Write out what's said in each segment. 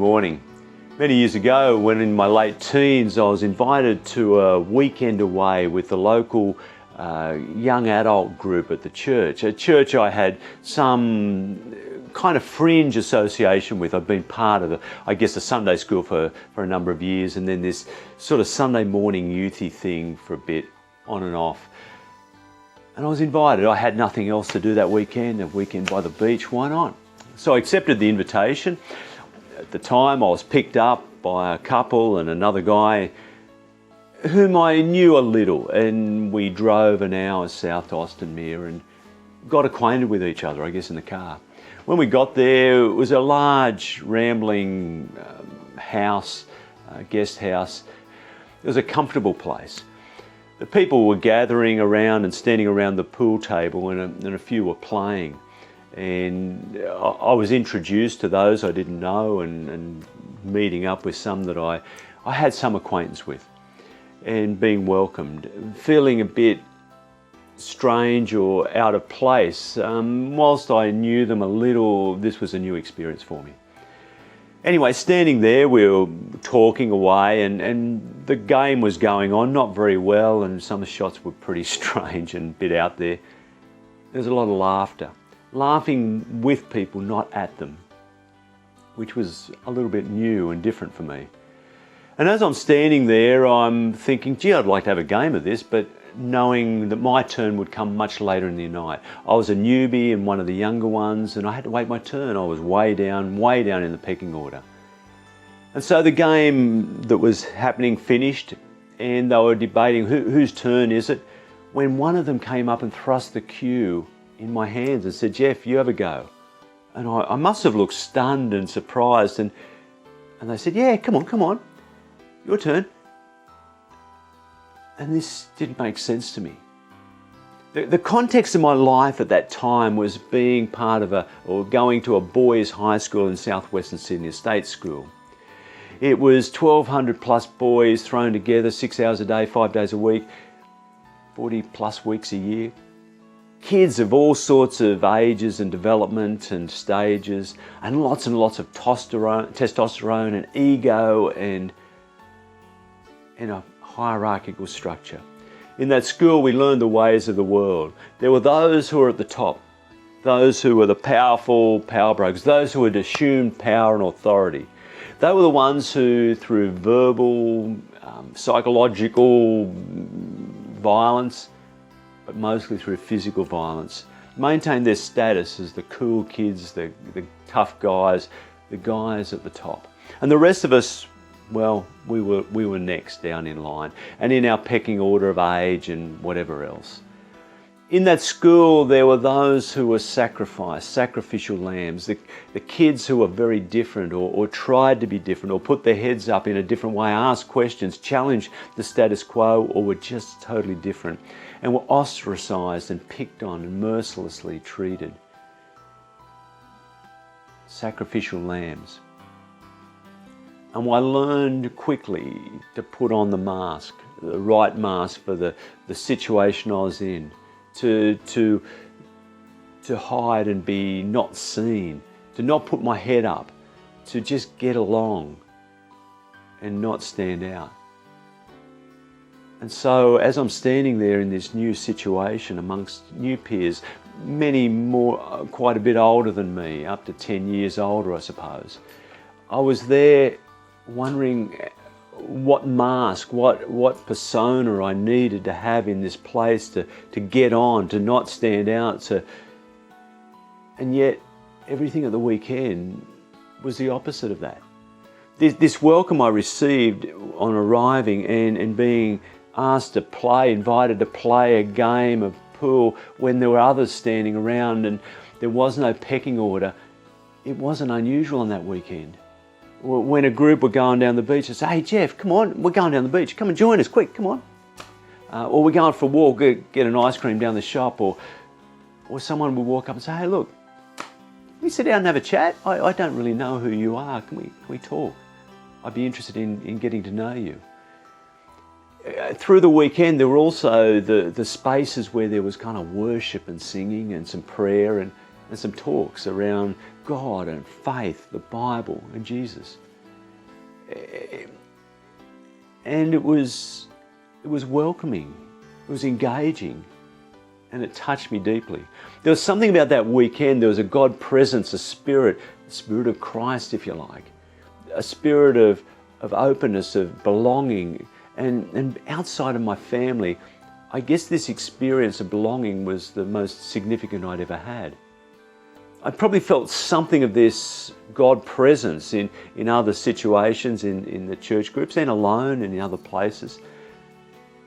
morning. Many years ago, when in my late teens, I was invited to a weekend away with the local young adult group at the church. A church I had some kind of fringe association with. I've been part of the Sunday school for a number of years, and then this sort of Sunday morning youthy thing for a bit, on and off. And I was invited. I had nothing else to do that weekend, a weekend by the beach, why not? So I accepted the invitation. At the time, I was picked up by a couple and another guy whom I knew a little, and we drove an hour south to Austinmere and got acquainted with each other, I guess, in the car. When we got there, it was a large, rambling house, guest house. It was a comfortable place. The people were gathering around and standing around the pool table, and a few were playing. And I was introduced to those I didn't know, and meeting up with some that I had some acquaintance with, and being welcomed, feeling a bit strange or out of place. Whilst I knew them a little, this was a new experience for me. Anyway, standing there, we were talking away, and the game was going on, not very well, and some of the shots were pretty strange and a bit out there. There was a lot of laughter. Laughing with people, not at them, which was a little bit new and different for me. And as I'm standing there, I'm thinking, gee, I'd like to have a game of this, but knowing that my turn would come much later in the night. I was a newbie and one of the younger ones, and I had to wait my turn. I was way down in the pecking order. And so the game that was happening finished, and they were debating whose turn is it, when one of them came up and thrust the cue in my hands and said, Jeff, you have a go. And I must have looked stunned and surprised, and they said, yeah, come on, your turn. And this didn't make sense to me. The context of my life at that time was being part of or going to a boys' high school in southwestern Sydney, a state school. It was 1,200 plus boys thrown together 6 hours a day, 5 days a week, 40 plus weeks a year. Kids of all sorts of ages and development and stages, and lots of testosterone and ego and a hierarchical structure. In that school, we learned the ways of the world. There were those who were at the top, those who were the powerful power brokers, those who had assumed power and authority. They were the ones who, through verbal, psychological violence, but mostly through physical violence, maintained their status as the cool kids, the tough guys, the guys at the top. And the rest of us, well, we were next down in line and in our pecking order of age and whatever else. In that school, there were those who were sacrificed, sacrificial lambs, the kids who were very different or tried to be different or put their heads up in a different way, asked questions, challenged the status quo, or were just totally different and were ostracized and picked on and mercilessly treated. Sacrificial lambs. And I learned quickly to put on the mask, the right mask for the situation I was in, to hide and be not seen, to not put my head up, to just get along and not stand out. And so as I'm standing there in this new situation amongst new peers, many more, quite a bit older than me, up to 10 years older, I suppose, I was there wondering what mask, what persona I needed to have in this place to get on, to not stand out. And yet everything at the weekend was the opposite of that. This welcome I received on arriving and being asked to play, invited to play a game of pool when there were others standing around and there was no pecking order, it wasn't unusual on that weekend. When a group were going down the beach and say, hey Jeff, come on, we're going down the beach, come and join us, quick, come on. Or we're going for a walk, get an ice cream down the shop, or someone would walk up and say, hey look, can we sit down and have a chat? I don't really know who you are, can we talk? I'd be interested in getting to know you. Through the weekend there were also the spaces where there was kind of worship and singing and some prayer and some talks around God and faith, the Bible and Jesus. And it was welcoming, it was engaging, and it touched me deeply. There was something about that weekend. There was a God presence, a spirit, the Spirit of Christ, if you like, a spirit of openness, of belonging. And outside of my family, I guess this experience of belonging was the most significant I'd ever had. I probably felt something of this God presence in other situations, in the church groups and alone and in other places.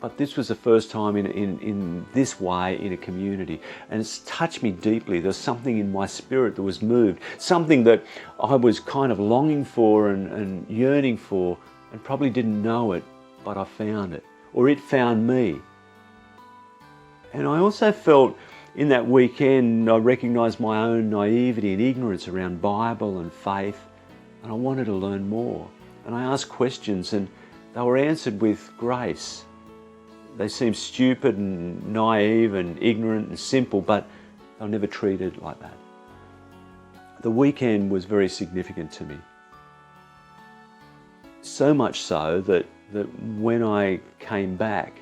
But this was the first time in this way in a community. And it's touched me deeply. There's something in my spirit that was moved, something that I was kind of longing for and yearning for and probably didn't know it, but I found it, or it found me. And I also felt in that weekend, I recognised my own naivety and ignorance around Bible and faith, and I wanted to learn more. And I asked questions, and they were answered with grace. They seemed stupid and naive and ignorant and simple, but they were never treated like that. The weekend was very significant to me. So much so that when I came back,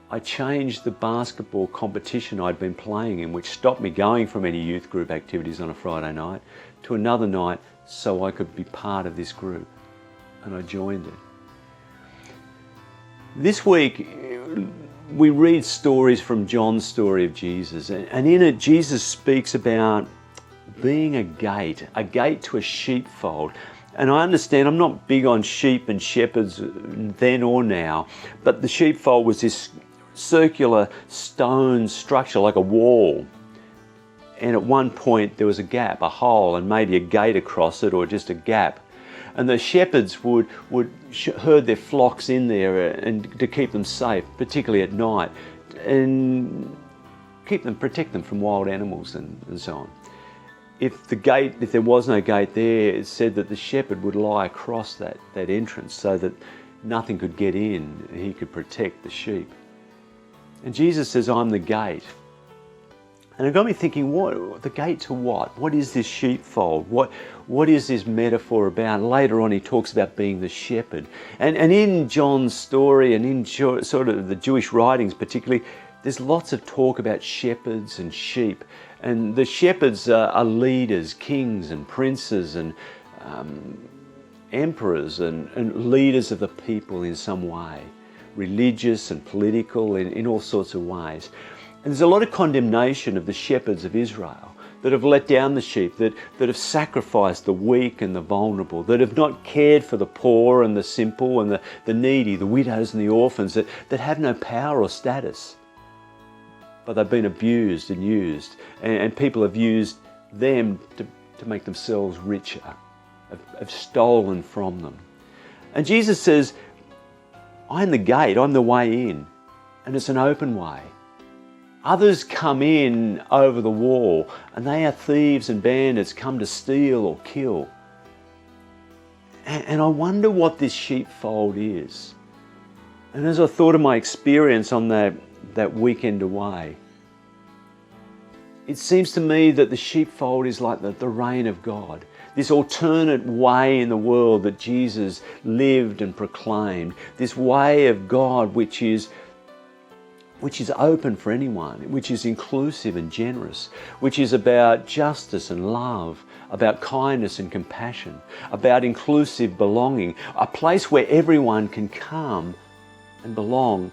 I changed the basketball competition I'd been playing in, which stopped me going from any youth group activities on a Friday night, to another night so I could be part of this group. And I joined it. This week, we read stories from John's story of Jesus. And in it, Jesus speaks about being a gate to a sheepfold. And I understand, I'm not big on sheep and shepherds then or now, but the sheepfold was this circular stone structure like a wall. And at one point there was a gap, a hole, and maybe a gate across it or just a gap. And the shepherds would herd their flocks in there and to keep them safe, particularly at night, and protect them from wild animals and so on. If there was no gate there, it said that the shepherd would lie across that entrance so that nothing could get in. He could protect the sheep. And Jesus says, I'm the gate. And it got me thinking, what the gate to what? What is this sheepfold? What is this metaphor about? Later on he talks about being the shepherd. And in John's story and in sort of the Jewish writings particularly, there's lots of talk about shepherds and sheep. And the shepherds are leaders, kings and princes and emperors and leaders of the people in some way, religious and political in all sorts of ways. And there's a lot of condemnation of the shepherds of Israel that have let down the sheep, that have sacrificed the weak and the vulnerable, that have not cared for the poor and the simple and the needy, the widows and the orphans, that have no power or status. But they've been abused and used, and people have used them to make themselves richer, have stolen from them. And Jesus says, I'm the gate, I'm the way in, and it's an open way. Others come in over the wall, and they are thieves and bandits come to steal or kill. And I wonder what this sheepfold is. And as I thought of my experience on that weekend away, it seems to me that the sheepfold is like the reign of God, this alternate way in the world that Jesus lived and proclaimed, this way of God which is open for anyone, which is inclusive and generous, which is about justice and love, about kindness and compassion, about inclusive belonging, a place where everyone can come and belong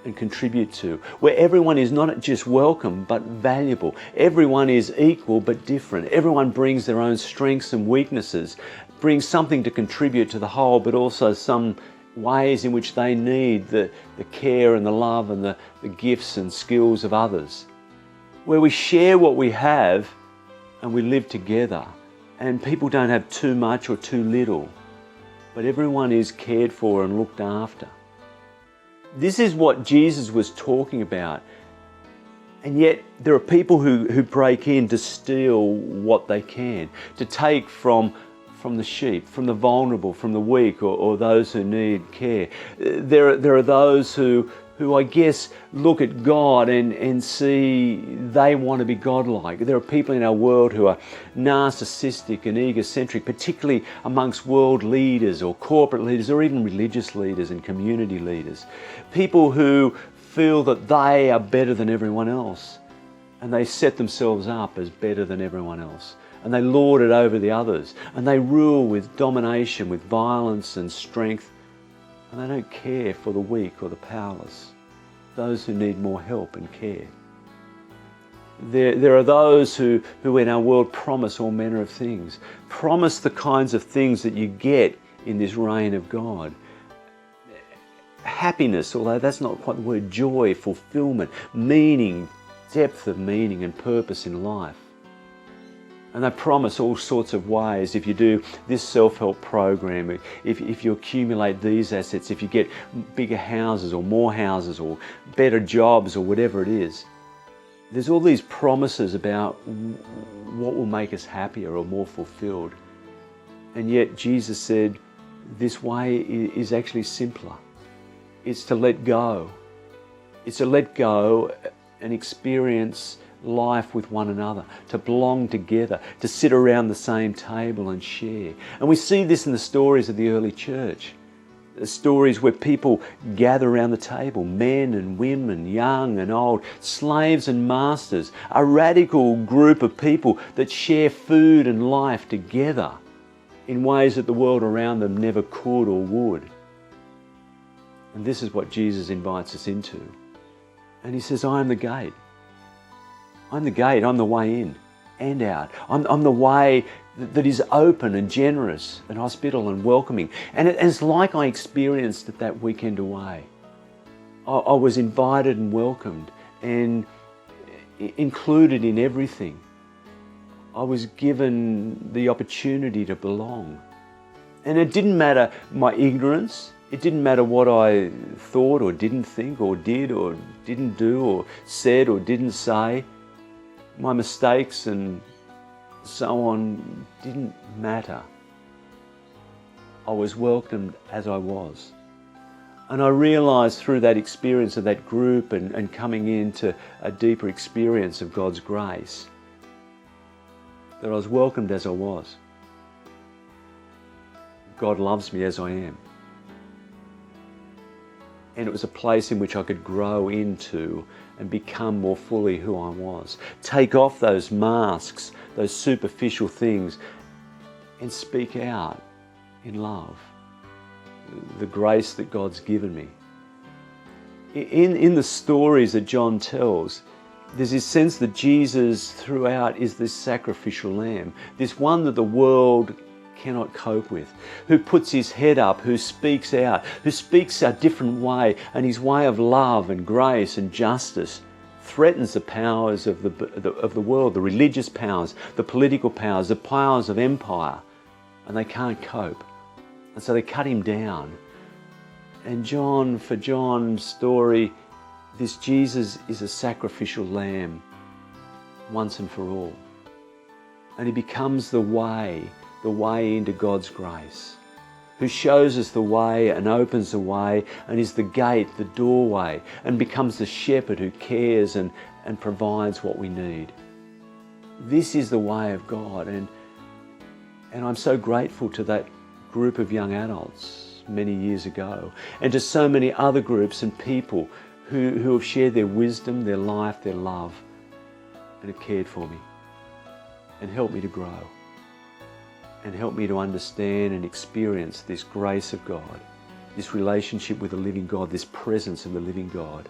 and contribute to, where everyone is not just welcome but valuable. Everyone is equal but different. Everyone brings their own strengths and weaknesses, brings something to contribute to the whole, but also some ways in which they need the care and the love and the gifts and skills of others, where we share what we have and we live together, and people don't have too much or too little, but everyone is cared for and looked after. This is what Jesus was talking about, and yet there are people who break in to steal what they can, to take from the sheep, from the vulnerable, from the weak, or those who need care. There are those who who I guess look at God and see they want to be godlike. There are people in our world who are narcissistic and egocentric, particularly amongst world leaders or corporate leaders or even religious leaders and community leaders. People who feel that they are better than everyone else, and they set themselves up as better than everyone else, and they lord it over the others, and they rule with domination, with violence and strength, and they don't care for the weak or the powerless, those who need more help and care. There are those who in our world promise all manner of things, promise the kinds of things that you get in this reign of God. Happiness, although that's not quite the word, joy, fulfillment, meaning, depth of meaning and purpose in life. And they promise all sorts of ways. If you do this self-help program, if you accumulate these assets, if you get bigger houses or more houses or better jobs or whatever it is, there's all these promises about what will make us happier or more fulfilled. And yet Jesus said this way is actually simpler. It's to let go. It's to let go and experience life with one another, to belong together, to sit around the same table and share. And we see this in the stories of the early church. The stories where people gather around the table, men and women, young and old, slaves and masters, a radical group of people that share food and life together in ways that the world around them never could or would. And this is what Jesus invites us into. And he says, I am the gate. I'm the gate, I'm the way in and out. I'm the way that is open and generous and hospitable and welcoming. And it's like I experienced it that weekend away. I was invited and welcomed and included in everything. I was given the opportunity to belong. And it didn't matter my ignorance. It didn't matter what I thought or didn't think or did or didn't do or said or didn't say. My mistakes and so on didn't matter. I was welcomed as I was. And I realised through that experience of that group and coming into a deeper experience of God's grace that I was welcomed as I was. God loves me as I am. And it was a place in which I could grow into and become more fully who I was. Take off those masks, those superficial things, and speak out in love. The grace that God's given me. In the stories that John tells, there's this sense that Jesus throughout is this sacrificial lamb, this one that the world cannot cope with, who puts his head up, who speaks out, who speaks a different way, and his way of love and grace and justice threatens the powers of the world, the religious powers, the political powers, the powers of empire, and they can't cope. And so they cut him down. And for John's story, this Jesus is a sacrificial lamb once and for all. And he becomes the way into God's grace, who shows us the way and opens the way and is the gate, the doorway, and becomes the shepherd who cares and provides what we need. This is the way of God, and I'm so grateful to that group of young adults many years ago, and to so many other groups and people who have shared their wisdom, their life, their love, and have cared for me and helped me to grow. And help me to understand and experience this grace of God, this relationship with the living God, this presence of the living God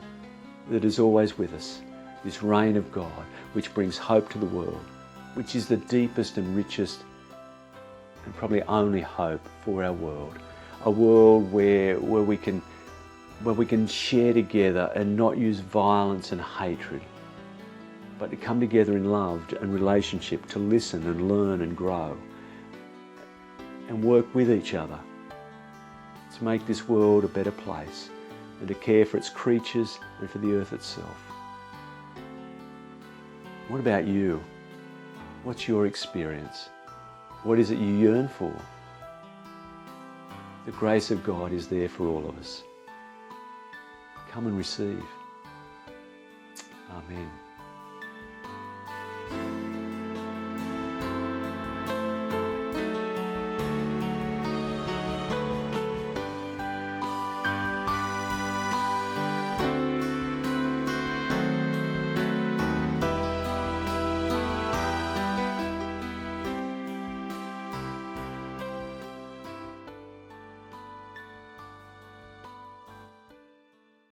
that is always with us, this reign of God which brings hope to the world, which is the deepest and richest and probably only hope for our world, a world where we can share together and not use violence and hatred, but to come together in love and relationship, to listen and learn and grow, and work with each other to make this world a better place and to care for its creatures and for the earth itself. What about you? What's your experience? What is it you yearn for? The grace of God is there for all of us. Come and receive. Amen.